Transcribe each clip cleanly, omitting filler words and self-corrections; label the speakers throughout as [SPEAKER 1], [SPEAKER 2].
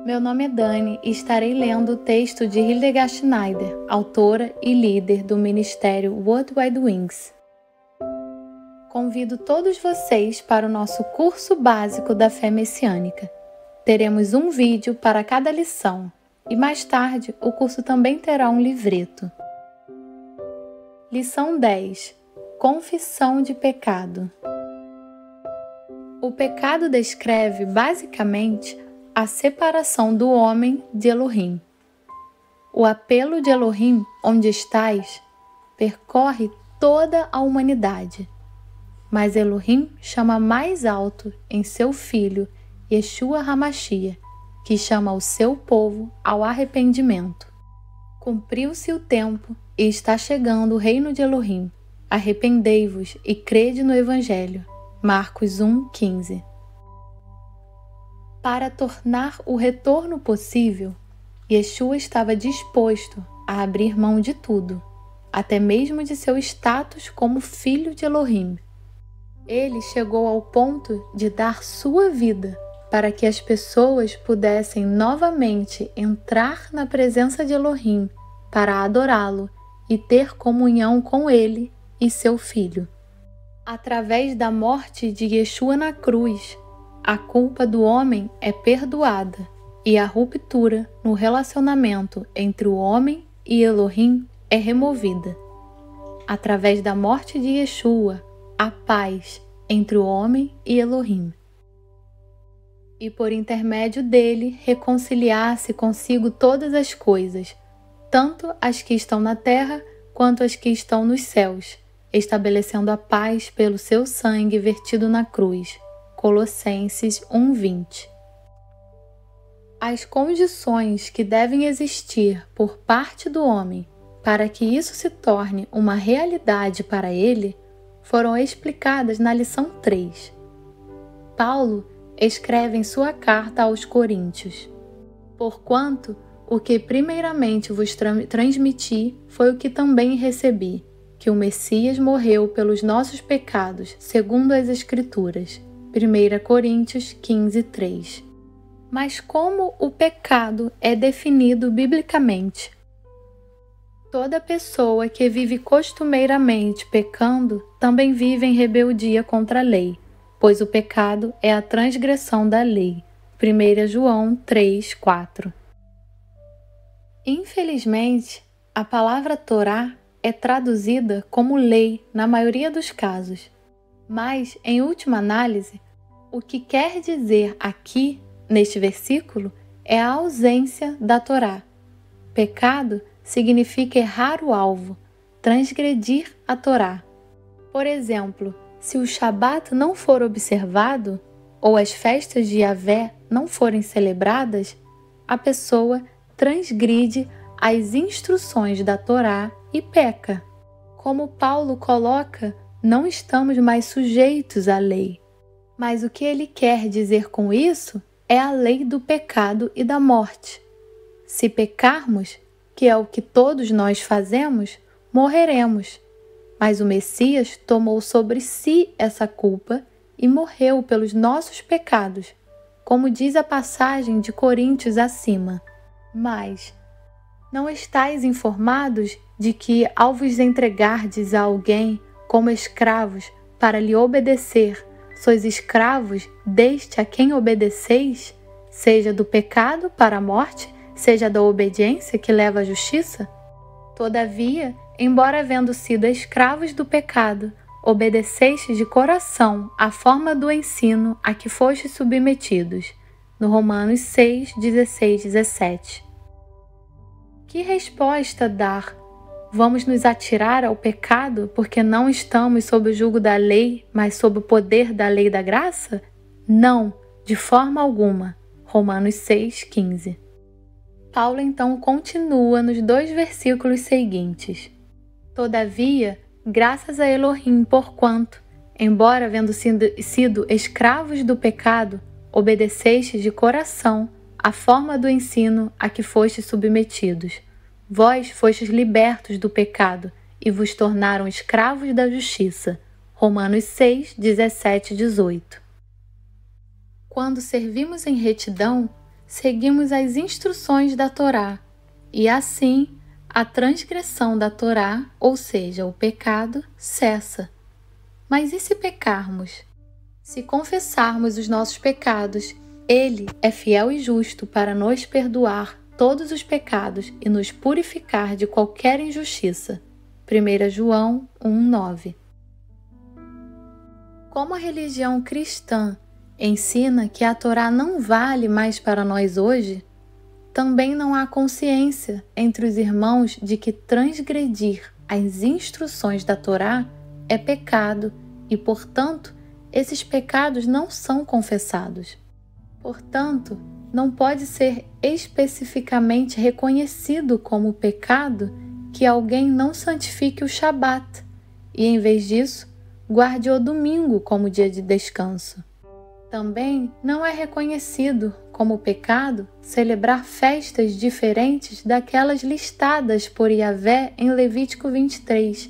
[SPEAKER 1] Meu nome é Dani e estarei lendo o texto de Hildegard Schneider, autora e líder do Ministério World Wide Wings. Convido todos vocês para o nosso curso básico da fé messiânica. Teremos um vídeo para cada lição e mais tarde o curso também terá um livreto. Lição 10. Confissão de pecado. O pecado descreve basicamente a separação do homem de Elohim. O apelo de Elohim, onde estás, percorre toda a humanidade. Mas Elohim chama mais alto em seu Filho, Yeshua HaMashiach, que chama o seu povo ao arrependimento. Cumpriu-se o tempo e está chegando o reino de Elohim. Arrependei-vos e crede no Evangelho. Marcos 1:15. Para tornar o retorno possível, Yeshua estava disposto a abrir mão de tudo, até mesmo de seu status como filho de Elohim. Ele chegou ao ponto de dar sua vida para que as pessoas pudessem novamente entrar na presença de Elohim para adorá-lo e ter comunhão com ele e seu filho. Através da morte de Yeshua na cruz, a culpa do homem é perdoada e a ruptura no relacionamento entre o homem e Elohim é removida. Através da morte de Yeshua, a paz entre o homem e Elohim. E por intermédio dele reconciliar-se consigo todas as coisas, tanto as que estão na terra quanto as que estão nos céus, estabelecendo a paz pelo seu sangue vertido na cruz. Colossenses 1:20. As condições que devem existir por parte do homem para que isso se torne uma realidade para ele foram explicadas na lição 3. Paulo escreve em sua carta aos Coríntios: Porquanto o que primeiramente vos transmiti foi o que também recebi, que o Messias morreu pelos nossos pecados, segundo as Escrituras. 1 Coríntios 15:3. Mas como o pecado é definido biblicamente? Toda pessoa que vive costumeiramente pecando também vive em rebeldia contra a lei, pois o pecado é a transgressão da lei. 1 João 3:4. Infelizmente, a palavra Torá é traduzida como lei na maioria dos casos. Mas, em última análise, o que quer dizer aqui, neste versículo, é a ausência da Torá. Pecado significa errar o alvo, transgredir a Torá. Por exemplo, se o Shabat não for observado, ou as festas de Yahvé não forem celebradas, a pessoa transgride as instruções da Torá e peca. Como Paulo coloca, não estamos mais sujeitos à lei. Mas o que ele quer dizer com isso é a lei do pecado e da morte. Se pecarmos, que é o que todos nós fazemos, morreremos. Mas o Messias tomou sobre si essa culpa e morreu pelos nossos pecados, como diz a passagem de Coríntios acima. Mas não estáis informados de que, ao vos entregardes a alguém como escravos para lhe obedecer, sois escravos deste a quem obedeceis, seja do pecado para a morte, seja da obediência que leva à justiça? Todavia, embora havendo sido escravos do pecado, obedecestes de coração à forma do ensino a que fostes submetidos. No Romanos 6, 16, 17. Que resposta dar? Vamos nos atirar ao pecado porque não estamos sob o jugo da lei, mas sob o poder da lei da graça? Não, de forma alguma. Romanos 6:15. Paulo então continua nos 2 versículos seguintes. Todavia, graças a Elohim, porquanto, embora havendo sido escravos do pecado, obedecestes de coração à forma do ensino a que fostes submetidos. Vós fostes libertos do pecado e vos tornaram escravos da justiça. Romanos 6, 17 e 18. Quando servimos em retidão, seguimos as instruções da Torá, e assim a transgressão da Torá, ou seja, o pecado, cessa. Mas e se pecarmos? Se confessarmos os nossos pecados, Ele é fiel e justo para nos perdoar todos os pecados e nos purificar de qualquer injustiça. 1 João 1,9. Como a religião cristã ensina que a Torá não vale mais para nós hoje, também não há consciência entre os irmãos de que transgredir as instruções da Torá é pecado e, portanto, esses pecados não são confessados. Portanto, não pode ser especificamente reconhecido como pecado que alguém não santifique o Shabat e, em vez disso, guarde o domingo como dia de descanso. Também não é reconhecido como pecado celebrar festas diferentes daquelas listadas por Yahvé em Levítico 23,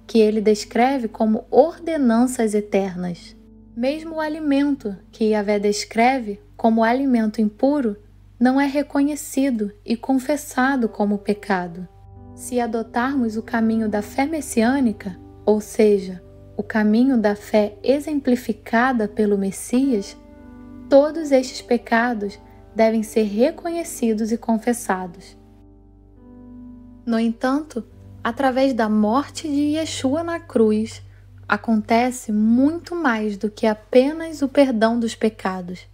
[SPEAKER 1] que ele descreve como ordenanças eternas. Mesmo o alimento que Yahvé descreve como alimento impuro não é reconhecido e confessado como pecado. Se adotarmos o caminho da fé messiânica, ou seja, o caminho da fé exemplificada pelo Messias, todos estes pecados devem ser reconhecidos e confessados. No entanto, através da morte de Yeshua na cruz, acontece muito mais do que apenas o perdão dos pecados.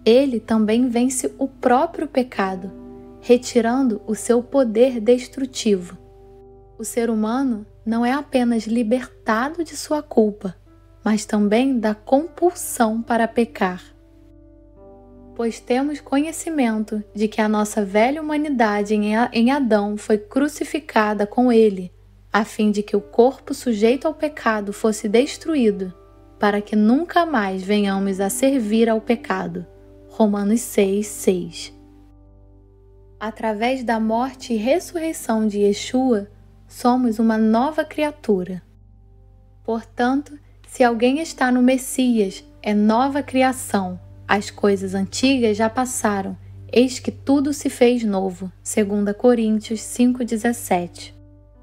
[SPEAKER 1] Ele também vence o próprio pecado, retirando o seu poder destrutivo. O ser humano não é apenas libertado de sua culpa, mas também da compulsão para pecar. Pois temos conhecimento de que a nossa velha humanidade em Adão foi crucificada com ele, a fim de que o corpo sujeito ao pecado fosse destruído, para que nunca mais venhamos a servir ao pecado. Romanos 6:6. Através da morte e ressurreição de Yeshua, somos uma nova criatura. Portanto, se alguém está no Messias, é nova criação. As coisas antigas já passaram, eis que tudo se fez novo. 2 Coríntios 5:17.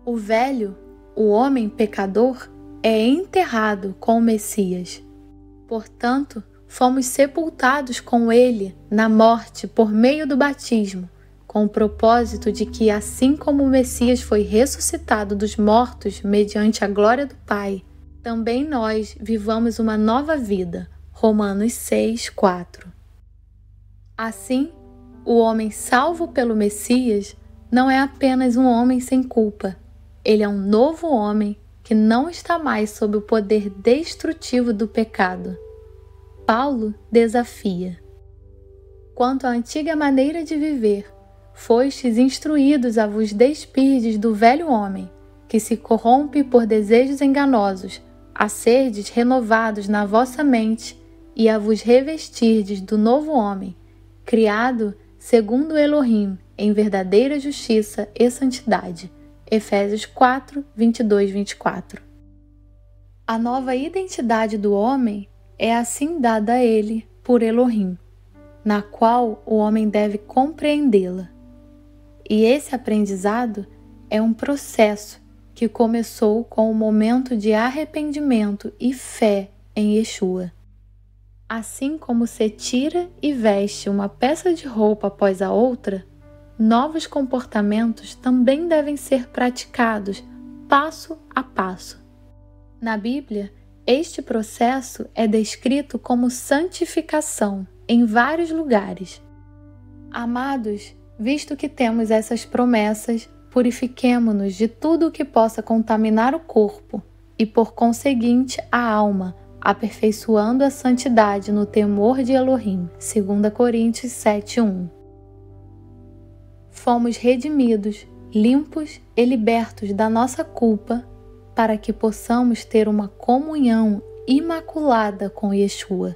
[SPEAKER 1] O velho, o homem pecador, é enterrado com o Messias. Portanto, fomos sepultados com ele na morte por meio do batismo, com o propósito de que, assim como o Messias foi ressuscitado dos mortos mediante a glória do Pai, também nós vivamos uma nova vida. Romanos 6:4. Assim, o homem salvo pelo Messias não é apenas um homem sem culpa. Ele é um novo homem que não está mais sob o poder destrutivo do pecado. Paulo desafia: quanto à antiga maneira de viver, fostes instruídos a vos despirdes do velho homem, que se corrompe por desejos enganosos, a serdes renovados na vossa mente e a vos revestirdes do novo homem, criado segundo Elohim, em verdadeira justiça e santidade. Efésios 4:22-24. A nova identidade do homem é assim dada a ele por Elohim, na qual o homem deve compreendê-la. E esse aprendizado é um processo que começou com o momento de arrependimento e fé em Yeshua. Assim como se tira e veste uma peça de roupa após a outra, novos comportamentos também devem ser praticados passo a passo. Na Bíblia, este processo é descrito como santificação em vários lugares. Amados, visto que temos essas promessas, purifiquemo-nos de tudo o que possa contaminar o corpo e, por conseguinte, a alma, aperfeiçoando a santidade no temor de Elohim. 2 Coríntios 7:1. Fomos redimidos, limpos e libertos da nossa culpa para que possamos ter uma comunhão imaculada com Yeshua.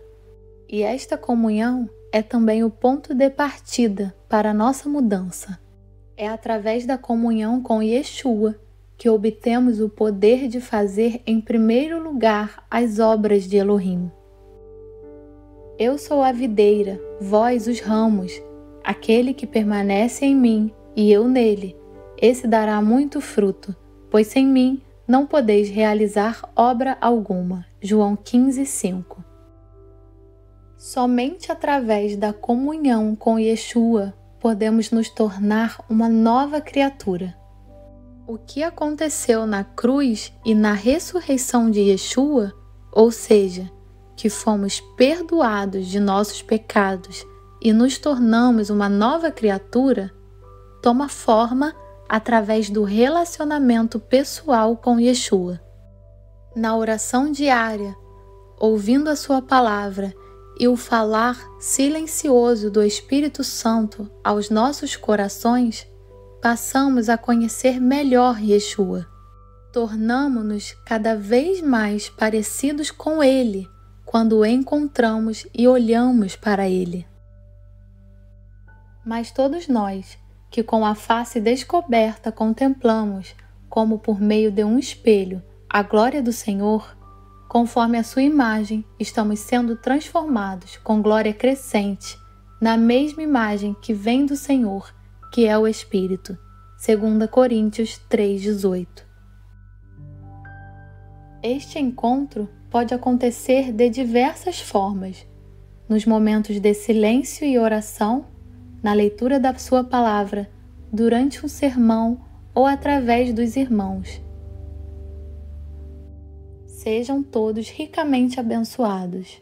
[SPEAKER 1] E esta comunhão é também o ponto de partida para a nossa mudança. É através da comunhão com Yeshua que obtemos o poder de fazer em primeiro lugar as obras de Elohim. Eu sou a videira, vós os ramos. Aquele que permanece em mim e eu nele, esse dará muito fruto, pois sem mim não podeis realizar obra alguma. João 15:5. Somente através da comunhão com Yeshua podemos nos tornar uma nova criatura. O que aconteceu na cruz e na ressurreição de Yeshua, ou seja, que fomos perdoados de nossos pecados e nos tornamos uma nova criatura, toma forma através do relacionamento pessoal com Yeshua. Na oração diária, ouvindo a sua palavra e o falar silencioso do Espírito Santo aos nossos corações, passamos a conhecer melhor Yeshua. Tornamo-nos cada vez mais parecidos com Ele quando o encontramos e olhamos para Ele. Mas todos nós, que com a face descoberta contemplamos, como por meio de um espelho, a glória do Senhor, conforme a sua imagem, estamos sendo transformados com glória crescente, na mesma imagem que vem do Senhor, que é o Espírito. 2 Coríntios 3:18. Este encontro pode acontecer de diversas formas, nos momentos de silêncio e oração, na leitura da sua palavra, durante um sermão ou através dos irmãos. Sejam todos ricamente abençoados.